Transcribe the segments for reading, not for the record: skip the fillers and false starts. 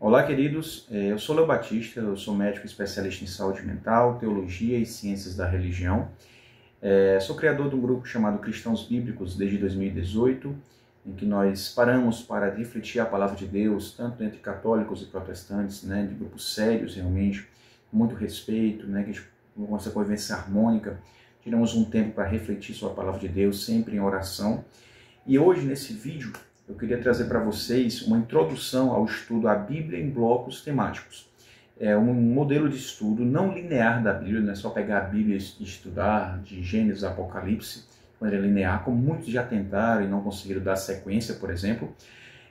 Olá, queridos. Eu sou Léo Batista, eu sou médico especialista em saúde mental, teologia e ciências da religião. Sou criador de um grupo chamado Cristãos Bíblicos desde 2018, em que nós paramos para refletir a palavra de Deus, tanto entre católicos e protestantes, de grupos sérios realmente, com muito respeito, que a gente, com essa convivência harmônica, tiramos um tempo para refletir sobre a palavra de Deus, sempre em oração. E hoje, nesse vídeo, eu queria trazer para vocês uma introdução ao estudo à Bíblia em blocos temáticos. É um modelo de estudo não linear da Bíblia, não é só pegar a Bíblia e estudar de Gênesis a Apocalipse, de maneira linear, como muitos já tentaram e não conseguiram dar sequência, por exemplo,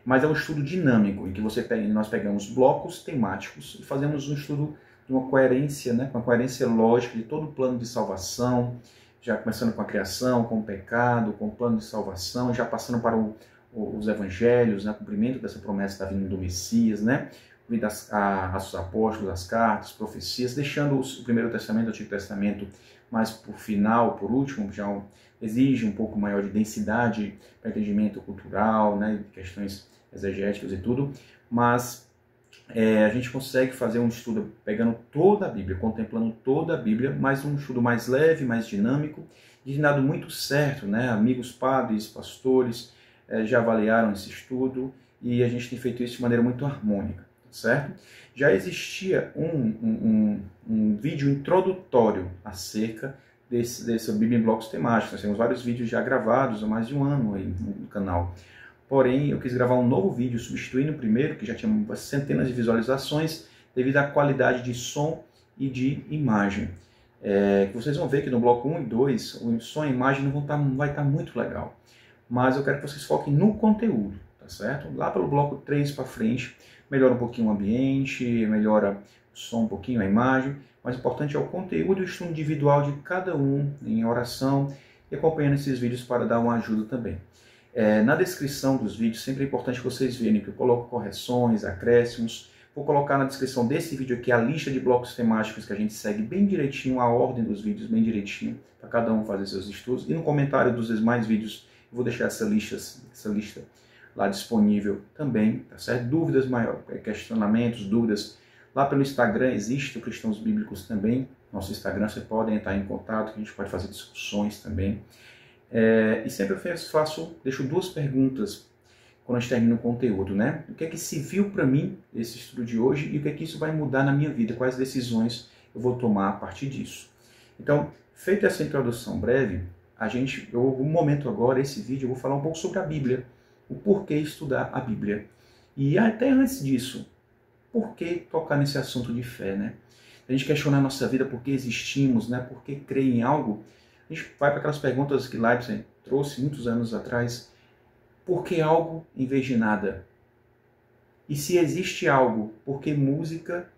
mas é um estudo dinâmico, em que nós pegamos blocos temáticos e fazemos um estudo de uma coerência, com a coerência lógica de todo o plano de salvação, já começando com a criação, com o pecado, com o plano de salvação, já passando para os evangelhos, o cumprimento dessa promessa da vinda do Messias, os apóstolos, as cartas, profecias, deixando o Primeiro Testamento, o Antigo Testamento, mais por final, por último, já exige um pouco maior de densidade para entendimento cultural, de questões exegéticas e tudo, mas a gente consegue fazer um estudo pegando toda a Bíblia, contemplando toda a Bíblia, mas um estudo mais leve, mais dinâmico, e dado muito certo, amigos padres, pastores, já avaliaram esse estudo e a gente tem feito isso de maneira muito harmônica, certo? Já existia um vídeo introdutório acerca dessa Bíblia em blocos temáticos. Nós temos vários vídeos já gravados há mais de um ano aí no canal. Porém, eu quis gravar um novo vídeo substituindo o primeiro, que já tinha centenas de visualizações, devido à qualidade de som e de imagem. Vocês vão ver que no bloco 1 e 2, o som e a imagem não vai estar muito legal. Mas eu quero que vocês foquem no conteúdo, tá certo? Lá pelo bloco 3 para frente, melhora um pouquinho o ambiente, melhora o som um pouquinho, a imagem. Mas o importante é o conteúdo e o estudo individual de cada um em oração e acompanhando esses vídeos para dar uma ajuda também. Na descrição dos vídeos, sempre é importante que vocês vejam que eu coloco correções, acréscimos. Vou colocar na descrição desse vídeo aqui a lista de blocos temáticos que a gente segue bem direitinho, a ordem dos vídeos bem direitinho, para cada um fazer seus estudos. E no comentário dos demais vídeos, eu vou deixar essa lista lá disponível também, tá certo? Dúvidas maiores, questionamentos, dúvidas. Lá pelo Instagram existe o Cristãos Bíblicos também. Nosso Instagram, você pode entrar em contato, que a gente pode fazer discussões também. E sempre eu deixo duas perguntas quando a gente termina o conteúdo, O que é que se viu para mim esse estudo de hoje e o que é que isso vai mudar na minha vida? Quais decisões eu vou tomar a partir disso? Então, feita essa introdução breve, um momento agora, esse vídeo, eu vou falar um pouco sobre a Bíblia, o porquê estudar a Bíblia. E até antes disso, por que tocar nesse assunto de fé, A gente questionar a nossa vida, por que existimos, por que crer em algo. A gente vai para aquelas perguntas que Leibniz trouxe muitos anos atrás. Por que algo em vez de nada? E se existe algo, por que música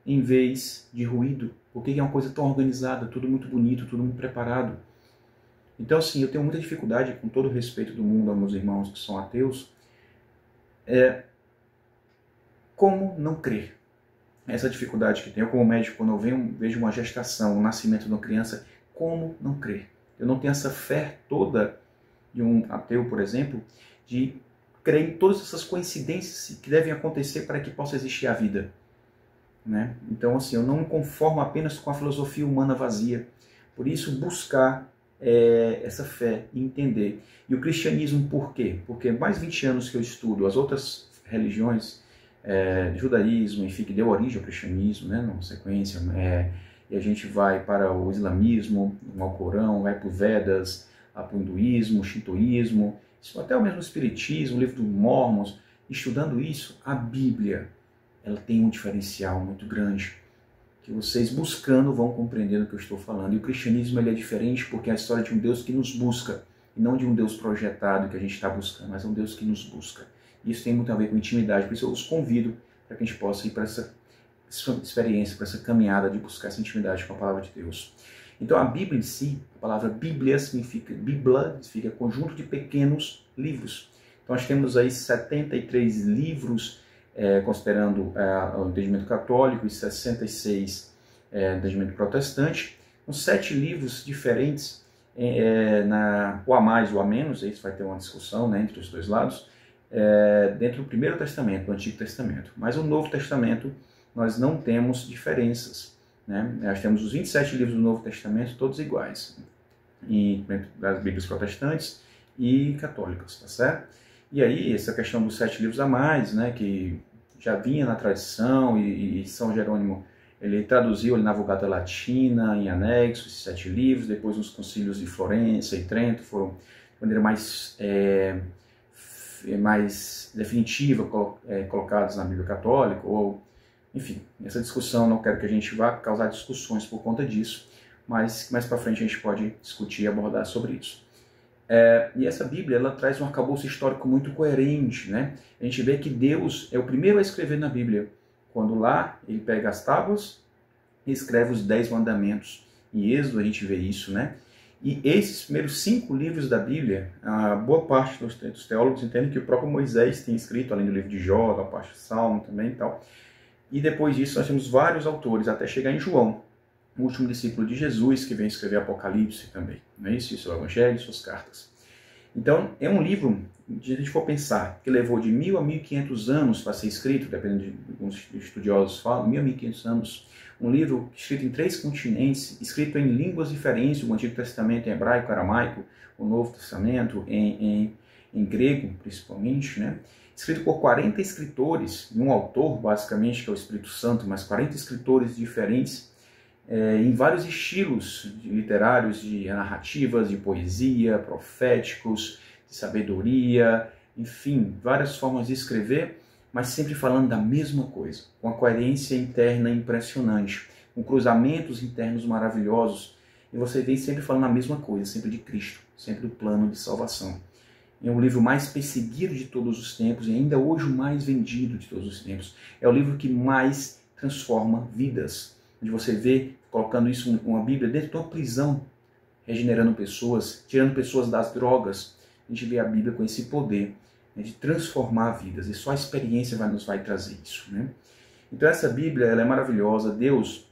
em vez de ruído? Por que é uma coisa tão organizada, tudo muito bonito, tudo muito preparado? Então, assim, eu tenho muita dificuldade, com todo o respeito do mundo aos meus irmãos que são ateus, como não crer? Essa dificuldade que tenho, eu como médico, quando eu vejo uma gestação, o nascimento de uma criança, como não crer? Eu não tenho essa fé toda de um ateu, por exemplo, de crer em todas essas coincidências que devem acontecer para que possa existir a vida. Então, assim, eu não me conformo apenas com a filosofia humana vazia. Por isso, buscar essa fé e entender. E o cristianismo, por quê? Porque mais de 20 anos que eu estudo as outras religiões, judaísmo, enfim, que deu origem ao cristianismo, na sequência, e a gente vai para o islamismo, ao Corão, vai para o Vedas, para o hinduísmo, o shintoísmo, até o mesmo espiritismo, o livro dos Mormons. Estudando isso, a Bíblia, ela tem um diferencial muito grande, que vocês buscando vão compreendendo o que eu estou falando. E o cristianismo ele é diferente porque é a história de um Deus que nos busca, e não de um Deus projetado que a gente está buscando, mas um Deus que nos busca. Isso tem muito a ver com intimidade, por isso eu os convido para que a gente possa ir para essa experiência, para essa caminhada de buscar essa intimidade com a palavra de Deus. Então a Bíblia em si, a palavra Bíblia significa conjunto de pequenos livros. Então nós temos aí 73 livros, considerando o entendimento católico, e 66 do entendimento protestante, com 7 livros diferentes, ou a mais ou a menos, isso vai ter uma discussão entre os dois lados, dentro do Primeiro Testamento, do Antigo Testamento. Mas o Novo Testamento nós não temos diferenças, né? Nós temos os 27 livros do Novo Testamento todos iguais, das Bíblias protestantes e católicas, tá certo? E aí essa questão dos 7 livros a mais, né, que já vinha na tradição, e São Jerônimo ele traduziu ali na Vulgata Latina, em anexo, esses 7 livros, depois nos concílios de Florença e Trento foram de maneira mais definitiva colocados na Bíblia Católica, ou enfim, essa discussão, não quero que a gente vá causar discussões por conta disso, mas mais para frente a gente pode discutir e abordar sobre isso. E essa Bíblia, ela traz um arcabouço histórico muito coerente, né? A gente vê que Deus é o primeiro a escrever na Bíblia, quando lá ele pega as tábuas e escreve os 10 mandamentos. Em Êxodo a gente vê isso, né? E esses primeiros 5 livros da Bíblia, a boa parte dos teólogos entendem que o próprio Moisés tem escrito, além do livro de Jó, a parte do Salmo também e tal. E depois disso nós temos vários autores, até chegar em João, o último discípulo de Jesus, que vem escrever Apocalipse também. Não é isso? Isso é o Evangelho e suas cartas. Então, é um livro, se a gente for pensar, que levou de 1000 a 1500 anos para ser escrito, dependendo de alguns estudiosos falam, 1000 a 1500 anos. Um livro escrito em 3 continentes, escrito em línguas diferentes, o Antigo Testamento em hebraico, aramaico, o Novo Testamento em grego, principalmente, né? Escrito por 40 escritores, e um autor, basicamente, que é o Espírito Santo, mas 40 escritores diferentes, em vários estilos literários, de narrativas, de poesia, proféticos, de sabedoria, enfim, várias formas de escrever, mas sempre falando da mesma coisa, com uma coerência interna impressionante, com cruzamentos internos maravilhosos, e você vem sempre falando a mesma coisa, sempre de Cristo, sempre do plano de salvação. É o livro mais perseguido de todos os tempos e ainda hoje o mais vendido de todos os tempos. É o livro que mais transforma vidas, onde você vê colocando isso, uma Bíblia dentro de uma prisão, regenerando pessoas, tirando pessoas das drogas. A gente vê a Bíblia com esse poder, né, de transformar vidas, e só a experiência nos vai trazer isso, né? Então essa Bíblia, ela é maravilhosa. Deus,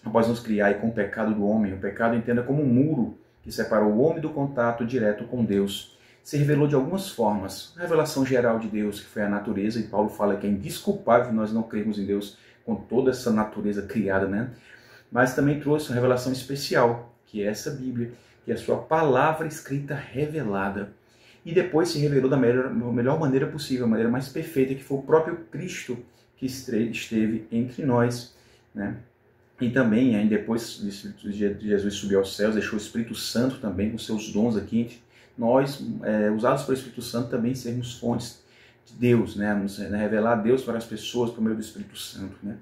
após nos criar e com o pecado do homem, o pecado entenda como um muro que separou o homem do contato direto com Deus, se revelou de algumas formas. A revelação geral de Deus, que foi a natureza, e Paulo fala que é indesculpável nós não crermos em Deus com toda essa natureza criada, né? Mas também trouxe uma revelação especial, que é essa Bíblia, que é a sua palavra escrita revelada. E depois se revelou da melhor maneira possível, a maneira mais perfeita, que foi o próprio Cristo que esteve entre nós, né? E também, depois de Jesus subir aos céus, deixou o Espírito Santo também com seus dons aqui. Nós, usados pelo Espírito Santo, também sermos fontes de Deus, né? Revelar Deus para as pessoas por meio do Espírito Santo, né?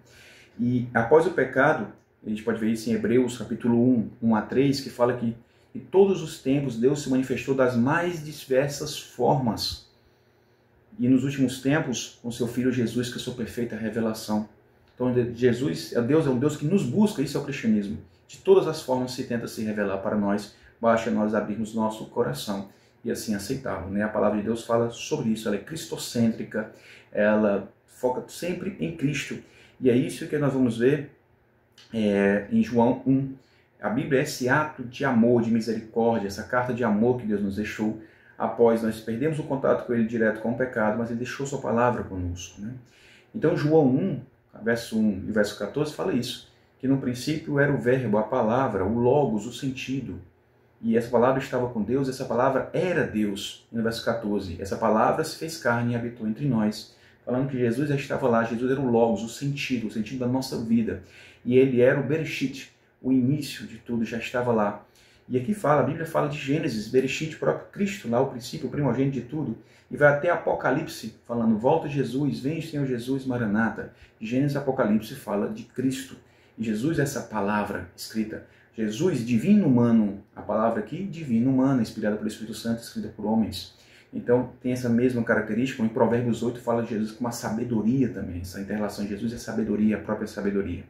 E após o pecado, a gente pode ver isso em Hebreus capítulo 1 a 3, que fala que em todos os tempos Deus se manifestou das mais diversas formas. E nos últimos tempos, com seu Filho Jesus, que é a sua perfeita revelação. Então Jesus é um Deus que nos busca, isso é o cristianismo. De todas as formas se tenta se revelar para nós, basta nós abrirmos nosso coração e assim aceitá-lo, né? A palavra de Deus fala sobre isso, ela é cristocêntrica, ela foca sempre em Cristo. E é isso que nós vamos ver em João 1. A Bíblia é esse ato de amor, de misericórdia, essa carta de amor que Deus nos deixou após nós perdemos o contato com Ele direto com o pecado, mas Ele deixou sua palavra conosco, né? Então João 1, verso 1 e verso 14 fala isso, que no princípio era o verbo, a palavra, o logos, o sentido. E essa palavra estava com Deus, essa palavra era Deus. No verso 14, essa palavra se fez carne e habitou entre nós. Falando que Jesus já estava lá, Jesus era o logos, o sentido da nossa vida. E ele era o Bereshit, o início de tudo, já estava lá. E aqui a Bíblia fala de Gênesis, Bereshit, próprio Cristo, lá o princípio, o primogênito de tudo. E vai até Apocalipse, falando, volta Jesus, vem Senhor Jesus, Maranata. Gênesis e Apocalipse fala de Cristo. E Jesus é essa palavra escrita. Jesus, divino humano, a palavra aqui, divino humano, inspirada pelo Espírito Santo, escrita por homens. Então, tem essa mesma característica. Em Provérbios 8 fala de Jesus com uma sabedoria também. Essa inter-relação de Jesus é sabedoria, a própria sabedoria.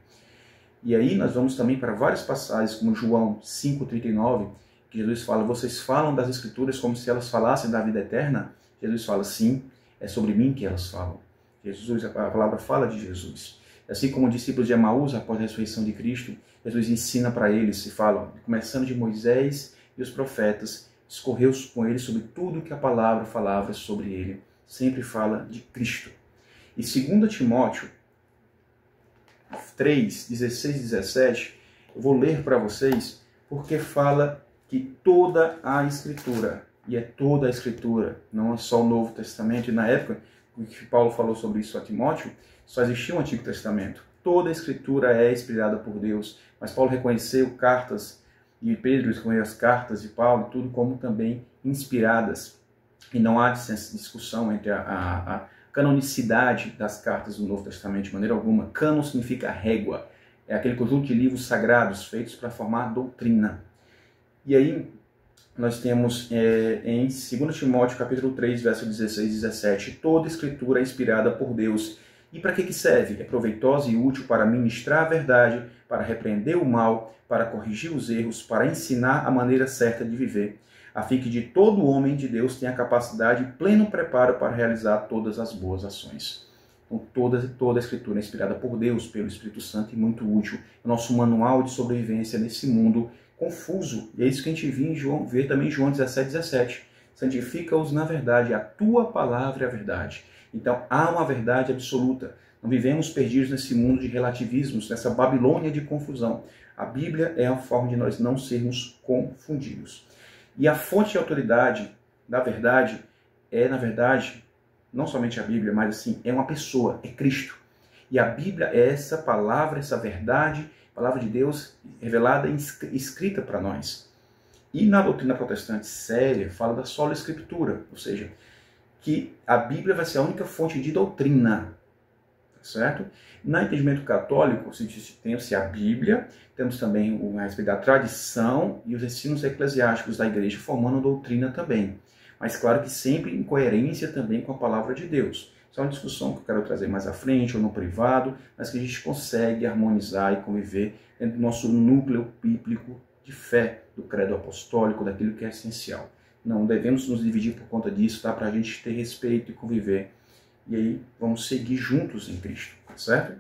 E aí nós vamos também para várias passagens, como João 5,39, que Jesus fala, vocês falam das Escrituras como se elas falassem da vida eterna? Jesus fala, sim, é sobre mim que elas falam. Jesus, a palavra fala de Jesus. Assim como os discípulos de Emaús, após a ressurreição de Cristo, Jesus ensina para eles, se falam, começando de Moisés e os profetas, discorreu com eles sobre tudo que a palavra falava sobre ele. sempre fala de Cristo. E 2 Timóteo 3, 16 e 17, eu vou ler para vocês, porque fala que toda a Escritura, e é toda a Escritura, não é só o Novo Testamento, e na época que Paulo falou sobre isso a Timóteo, só existia o Antigo Testamento. Toda a Escritura é inspirada por Deus, mas Paulo reconheceu cartas, e Pedro reconheceu as cartas de Paulo, tudo como também inspiradas. E não há discussão entre a canonicidade das cartas do Novo Testamento de maneira alguma. Cânon significa régua. É aquele conjunto de livros sagrados feitos para formar doutrina. E aí nós temos em 2 Timóteo capítulo 3, verso 16 e 17, toda escritura é inspirada por Deus. E para que serve? É proveitosa e útil para ministrar a verdade, para repreender o mal, para corrigir os erros, para ensinar a maneira certa de viver, a fim que de todo homem de Deus tenha capacidade e pleno preparo para realizar todas as boas ações. Então, toda a Escritura é inspirada por Deus, pelo Espírito Santo, e muito útil. É o nosso manual de sobrevivência nesse mundo confuso. E é isso que a gente vê também em João 17:17. Santifica-os na verdade, a tua palavra é a verdade. Então, há uma verdade absoluta. Não vivemos perdidos nesse mundo de relativismos, nessa Babilônia de confusão. A Bíblia é a forma de nós não sermos confundidos. E a fonte de autoridade da verdade é, na verdade, não somente a Bíblia, mas assim, é uma pessoa, é Cristo. E a Bíblia é essa palavra, essa verdade, palavra de Deus revelada e escrita para nós. E na doutrina protestante séria, fala da sola escritura, ou seja, que a Bíblia vai ser a única fonte de doutrina, certo? No entendimento católico, tem-se a Bíblia, temos também a respeito da tradição e os ensinos eclesiásticos da igreja formando a doutrina também. Mas claro que sempre em coerência também com a palavra de Deus. Isso é uma discussão que eu quero trazer mais à frente ou no privado, mas que a gente consegue harmonizar e conviver dentro do nosso núcleo bíblico de fé, do credo apostólico, daquilo que é essencial. Não devemos nos dividir por conta disso, tá? Para a gente ter respeito e conviver. E aí vamos seguir juntos em Cristo, certo?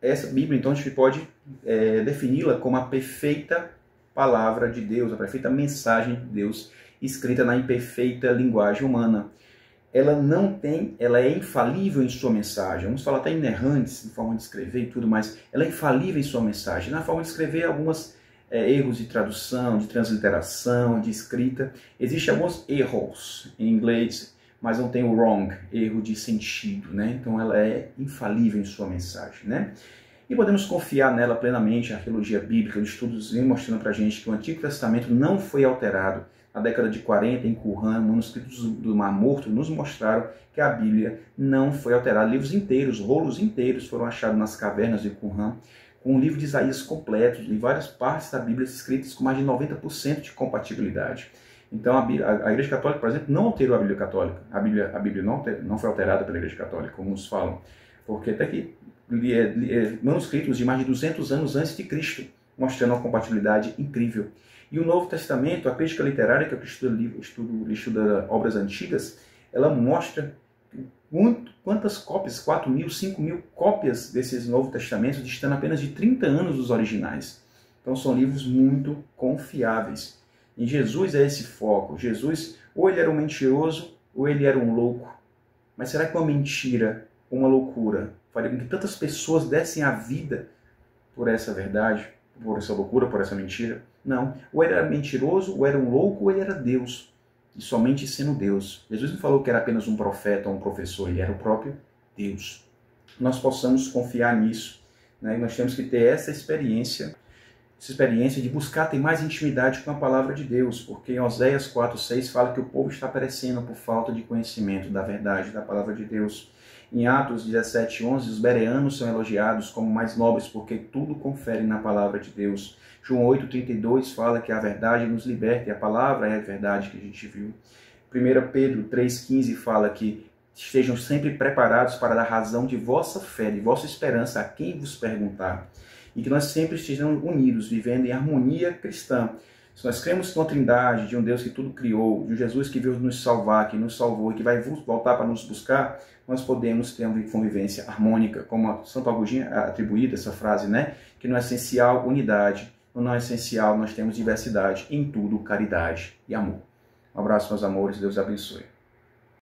Essa Bíblia, então, a gente pode defini-la como a perfeita palavra de Deus, a perfeita mensagem de Deus, escrita na imperfeita linguagem humana. Ela é infalível em sua mensagem. Vamos falar até inerrantes, em forma de escrever e tudo mais. Ela é infalível em sua mensagem. Na forma de escrever, algumas erros de tradução, de transliteração, de escrita. Existem alguns erros em inglês, mas não tem o wrong, erro de sentido, né? Então ela é infalível em sua mensagem, né? E podemos confiar nela plenamente. A arqueologia bíblica, os estudos vêm mostrando para a gente que o Antigo Testamento não foi alterado. Na década de 40, em Qumran, manuscritos do Mar Morto nos mostraram que a Bíblia não foi alterada. Livros inteiros, rolos inteiros foram achados nas cavernas de Qumran, com o livro de Isaías completo, e várias partes da Bíblia escritas com mais de 90% de compatibilidade. Então a Igreja Católica, por exemplo, não alterou a Bíblia Católica. A Bíblia não foi alterada pela Igreja Católica, como nos falam, porque até que manuscritos de mais de 200 anos antes de Cristo, mostrando uma compatibilidade incrível. E o Novo Testamento, a crítica literária, que eu estudo obras antigas, ela mostra quantas cópias, 4.000, 5.000 cópias desses Novos Testamentos, distando apenas de 30 anos dos originais. Então são livros muito confiáveis. E Jesus é esse foco. Jesus, ou ele era um mentiroso, ou ele era um louco. Mas será que uma mentira, uma loucura, faria com que tantas pessoas dessem a vida por essa verdade, por essa loucura, por essa mentira? Não. Ou ele era mentiroso, ou era um louco, ou ele era Deus. E somente sendo Deus. Jesus não falou que era apenas um profeta ou um professor, ele era o próprio Deus. Nós possamos confiar nisso, né? E nós temos que ter essa experiência de buscar ter mais intimidade com a palavra de Deus, porque em Oséias 4:6 fala que o povo está perecendo por falta de conhecimento da verdade da palavra de Deus. Em Atos 17:11, os bereanos são elogiados como mais nobres, porque tudo confere na palavra de Deus. João 8:32 fala que a verdade nos liberta, e a palavra é a verdade que a gente viu. 1 Pedro 3:15 fala que estejam sempre preparados para dar razão de vossa fé, de vossa esperança a quem vos perguntar. E que nós sempre estejamos unidos, vivendo em harmonia cristã. Se nós cremos numa trindade, de um Deus que tudo criou, de um Jesus que veio nos salvar, que nos salvou e que vai voltar para nos buscar, nós podemos ter uma convivência harmônica, como a Santo Agostinho atribuída essa frase, né? Que no essencial, unidade, no não essencial, nós temos diversidade, em tudo, caridade e amor. Um abraço, meus amores, Deus abençoe.